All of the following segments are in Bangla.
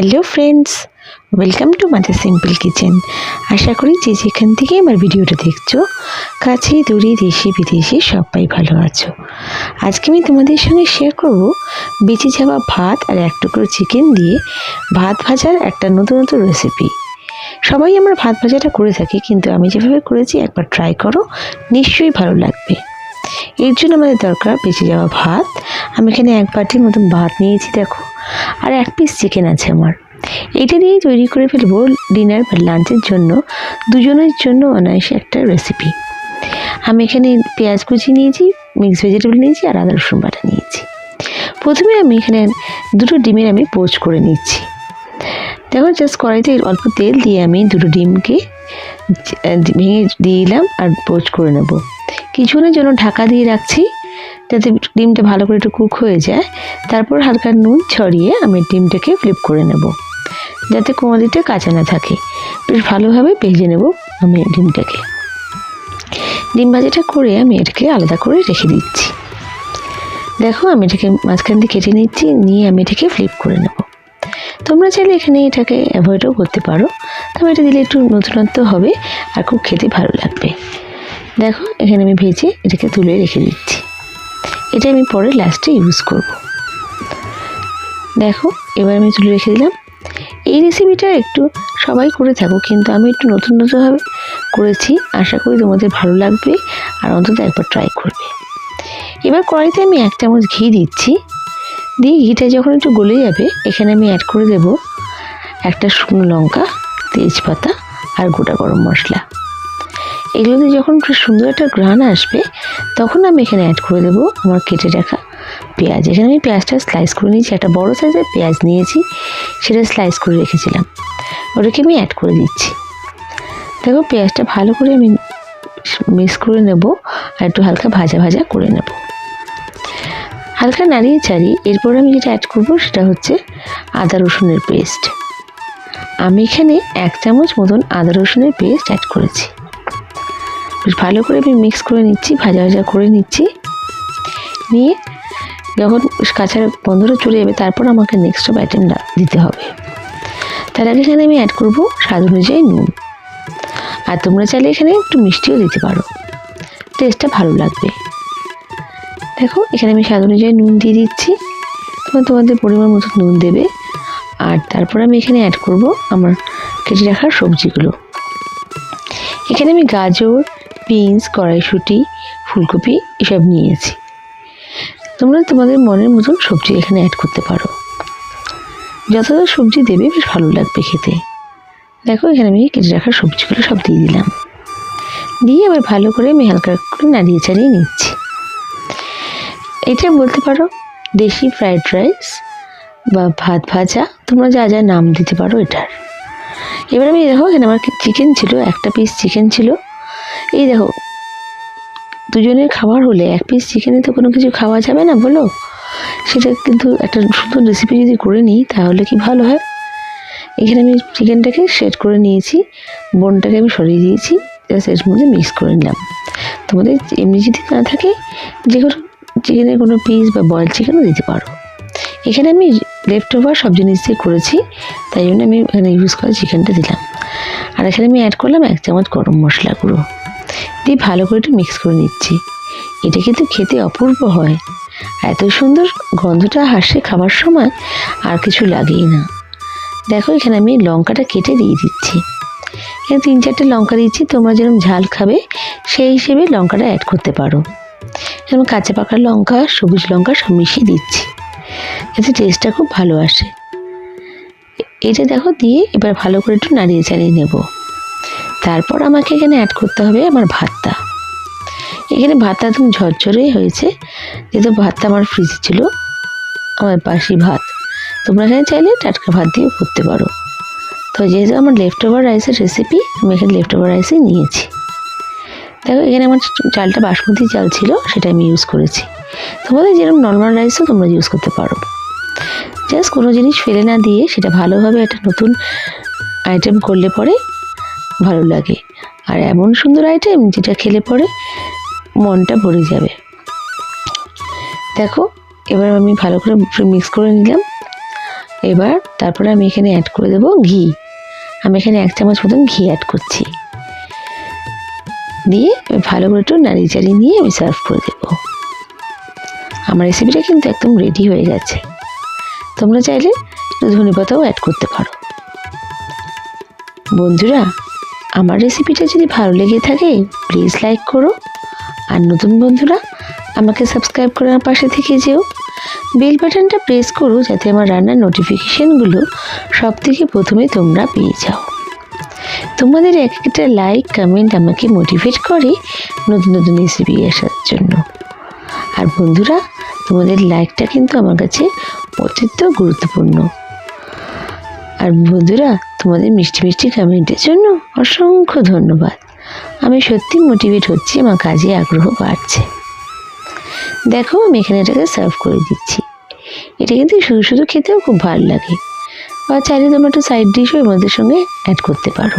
Hello friends, welcome to Mother Simple Kitchen. আশা করি যে যেখান থেকে আমার ভিডিওটা দেখছো, কাছে দূরে দেশে বিদেশে সবাই ভালো আছো। আজকে আমি তোমাদের সঙ্গে শেয়ার করব বেঁচে যাওয়া ভাত আর এক টুকরো চিকেন দিয়ে ভাত ভাজার একটা নতুন রেসিপি। সবাই আমরা ভাত ভাজাটা করে থাকি, কিন্তু আমি যেভাবে করেছি একবার ট্রাই করো, নিশ্চয়ই ভালো লাগবে। এর জন্য আমাদের দরকার বেঁচে যাওয়া ভাত। আমি এখানে এক বাটির মতন ভাত নিয়েছি দেখো, আর এক পিস চিকেন আছে আমার। এটা দিয়েই তৈরি করে ফেলবো ডিনার বা লাঞ্চের জন্য দুজনের জন্য অনায়াসে একটা রেসিপি। আমি এখানে পেঁয়াজ কুচি নিয়েছি, মিক্স ভেজিটেবল নিয়েছি আর আদা রসুন বাটা নিয়েছি। প্রথমে আমি এখানে দুটো ডিমের আমি পোচ করে নিচ্ছি। দেখো, জাস্ট কড়াইতে অল্প তেল দিয়ে আমি দুটো ডিমকে ভেঙে দিয়ে দিলাম আর পোচ করে নেব। কিছুক্ষণের জন্য ঢাকা দিয়ে রাখছি যাতে ডিমটা ভালো করে একটু কুক হয়ে যায়। তারপর হালকা নুন ছড়িয়ে আমি ডিমটাকে ফ্লিপ করে নেব যাতে কোনো দিকটা কাঁচা না থাকে। বেশ ভালোভাবে ভেজে নেব আমি ডিমটাকে। ডিম ভাজাটা করে আমি এটাকে আলাদা করে রেখে দিচ্ছি। দেখো, আমি এটাকে মাঝখান দিয়ে কেটে নিচ্ছি, নিয়ে আমি এটাকে ফ্লিপ করে নেব। তোমরা চাইলে এখানে এটাকে অ্যাভয়েডও করতে পারো, তবে এটা দিলে একটু নতুনত্ব হবে আর খুব খেতে ভালো লাগবে। দেখো, এখানে আমি ভেজে এটাকে তুলে রেখে দিচ্ছি। এটা আমি পরে লাস্টে ইউজ করব। দেখো, এবার আমি তুলে রেখে দিলাম। এই রেসিপিটা একটু সবাই করে থাকো, কিন্তু আমি একটু নতুনভাবে করেছি। আশা করি তোমাদের ভালো লাগবে আর অন্তত একবার ট্রাই করবে। এবার কড়াইতে আমি 1 চামচ ঘি দিচ্ছি। দিয়ে ঘিটা যখন একটু গলে যাবে, এখানে আমি অ্যাড করে দেব একটা শুকনো লঙ্কা, তেজপাতা আর গোটা গরম মশলা। এগুলোতে যখন সুন্দর একটা ঘ্রাণ আসবে, তখন আমি এখানে অ্যাড করে দেবো আমার কেটে রাখা পেঁয়াজ। এখানে আমি পেঁয়াজটা স্লাইস করে নিয়েছি, একটা বড়ো সাইজের পেঁয়াজ নিয়েছি, সেটা স্লাইস করে রেখেছিলাম, ওটাকে আমি অ্যাড করে দিচ্ছি। দেখো, পেঁয়াজটা ভালো করে আমি মিক্স করে নেব আর একটু হালকা ভাজা ভাজা করে নেব, হালকা নাড়িয়ে চাড়িয়ে। এরপর আমি যেটা অ্যাড করবো সেটা হচ্ছে আদা রসুনের পেস্ট। আমি এখানে 1 চামচ মতন আদা রসুনের পেস্ট অ্যাড করেছি। বেশ ভালো করে আমি মিক্স করে নিচ্ছি, ভাজা ভাজা করে নিচ্ছি। নিয়ে যখন কাঁচা গন্ধটা চলে যাবে, তারপর আমাকে নেক্সট সব আইটেম দিতে হবে। তার আগে এখানে আমি অ্যাড করবো স্বাদ অনুযায়ী নুন। আর তোমরা চাইলে এখানে একটু মিষ্টিও দিতে পারো, টেস্টটা ভালো লাগবে। দেখো, এখানে আমি স্বাদ অনুযায়ী নুন দিয়ে দিচ্ছি, তোমাদের পরিমাণ মতো নুন দেবে। আর তারপর আমি এখানে অ্যাড করব আমার কেটে রাখার সবজিগুলো। এখানে আমি গাজর, বিনস, কড়াইশুঁটি, ফুলকপি এসব নিয়েছি। তোমরা তোমাদের মনের মতন সবজি এখানে অ্যাড করতে পারো। যতটা সবজি দেবে বেশ ভালো লাগবে খেতে। দেখো, এখানে আমি কেটে রাখার সবজিগুলো সব দিয়ে দিলাম। দিয়ে এবার ভালো করে আমি হালকা করে নাড়িয়ে চাড়িয়ে নিচ্ছি। এটা বলতে পারো দেশি ফ্রাইড রাইস বা ভাত ভাজা, তোমরা যা যা নাম দিতে পারো এটার। এবার আমি দেখো, এখানে আমার চিকেন ছিল, একটা পিস চিকেন ছিল। এই দেখো, দুজনের খাবার হলে 1 পিস চিকেনে তো কোনো কিছু খাওয়া যাবে না বলো। সেটা কিন্তু একটা সুন্দর রেসিপি যদি করে নিই তাহলে কি ভালো হয়। এখানে আমি চিকেনটাকে সেট করে নিয়েছি, বোনটাকে আমি সরিয়ে দিয়েছি, জাস্ট এর মধ্যে মিক্স করে নিলাম। তোমাদের এমনি যদি না থাকে, যে কোনো চিকেনের কোনো পিস বা বয়েল চিকেনও দিতে পারো। এখানে আমি লেফট ওভার সব জিনিস দিয়ে করেছি, তাই জন্য আমি এখানে ইউজ করা চিকেনটা দিলাম। আর এখানে আমি অ্যাড করলাম 1 চামচ গরম মশলা গুঁড়ো দিয়ে ভালো করে একটু মিক্স করে নিচ্ছি। এটা কিন্তু খেতে অপূর্ব হয়, এত সুন্দর গন্ধটা আসে খাবার সময়, আর কিছু লাগেই না। দেখো, এখানে আমি লঙ্কাটা কেটে দিয়ে দিচ্ছি। এখানে 3-4টে লঙ্কা দিচ্ছি, তোমরা যেরকম ঝাল খাবে সেই হিসেবে লঙ্কাটা অ্যাড করতে পারো। যেমন কাঁচা পাকা লঙ্কা, সবুজ লঙ্কা সব মিশিয়ে দিচ্ছি, এতে টেস্টটা খুব ভালো আসে। এটা দেখো দিয়ে এবার ভালো করে একটু নাড়িয়ে চাড়িয়ে নেব। তারপর আমাকে এখানে অ্যাড করতে হবে আমার ভাতটা। এখানে ভাতটা একদম ঝরঝরেই হয়েছে, যেহেতু ভাতটা আমার ফ্রিজে ছিল, আমার বাসি ভাত। তোমরা এখানে চাইলে টাটকা ভাত দিয়েও করতে পারো। তো যেহেতু আমার লেফট ওভার রাইসের রেসিপি, আমি এখানে লেফট ওভার রাইসই নিয়েছি। দেখো, এখানে আমার চালটা বাসমতি চাল ছিল, সেটা আমি ইউজ করেছি। তোমাদের যেরকম নর্মাল রাইসও তোমরা ইউজ করতে পারো। জাস্ট কোনো জিনিস ফেলে না দিয়ে সেটা ভালোভাবে একটা নতুন আইটেম করলে পরে ভালো লাগে। আর এমন সুন্দর আইটেম যেটা খেলে পরে মনটা ভরে যাবে। দেখো, এবার আমি ভালো করে মিক্স করে নিলাম। এবার তারপরে আমি এখানে অ্যাড করে দেবো ঘি। আমি এখানে 1 চামচ মতন ঘি অ্যাড করছি, দিয়ে ভালো করে একটু নাড়িয়ে চাড়িয়ে নিয়ে আমি সার্ভ করে দেবো। আমার রেসিপিটা কিন্তু একদম রেডি হয়ে গেছে। তোমরা চাইলে একটু ধনেপাতাও অ্যাড করতে পারো। বন্ধুরা, আমার রেসিপিটা যদি ভালো লেগে থাকে প্লিজ লাইক করো, আর নতুন বন্ধুরা আমাকে সাবস্ক্রাইব করে আমার পাশে থেকে যেও। বেল বাটনটা প্রেস করো যাতে আমার রান্নার নোটিফিকেশানগুলো সব থেকে প্রথমে তোমরা পেয়ে যাও। তোমাদের এক একটা লাইক কমেন্ট আমাকে মোটিভেট করে নতুন নতুন রেসিপি আসার জন্য। আর বন্ধুরা, তোমাদের লাইকটা কিন্তু আমার কাছে অত্যন্ত গুরুত্বপূর্ণ। আর বন্ধুরা, তোমাদের মিষ্টি মিষ্টি কমেন্টের জন্য অসংখ্য ধন্যবাদ। আমি সত্যি মোটিভেট হচ্ছি, আমার কাজে আগ্রহ বাড়ছে। দেখো, আমি এখানে এটাকে সার্ভ করে দিচ্ছি। এটা কিন্তু শুধু শুধু খেতেও খুব ভালো লাগে, বা চাইলে তোমরা একটু সাইড ডিশও এর মধ্যে সঙ্গে অ্যাড করতে পারো।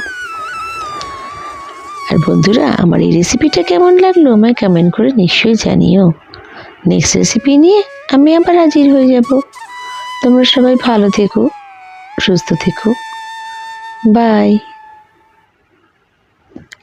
আর বন্ধুরা, আমার এই রেসিপিটা কেমন লাগলো আমায় কমেন্ট করে নিশ্চয়ই জানিও। নেক্সট রেসিপি নিয়ে আমি আবার হাজির হয়ে যাব। তোমরা সবাই ভালো থেকো, সুস্থ থেকো। বাই।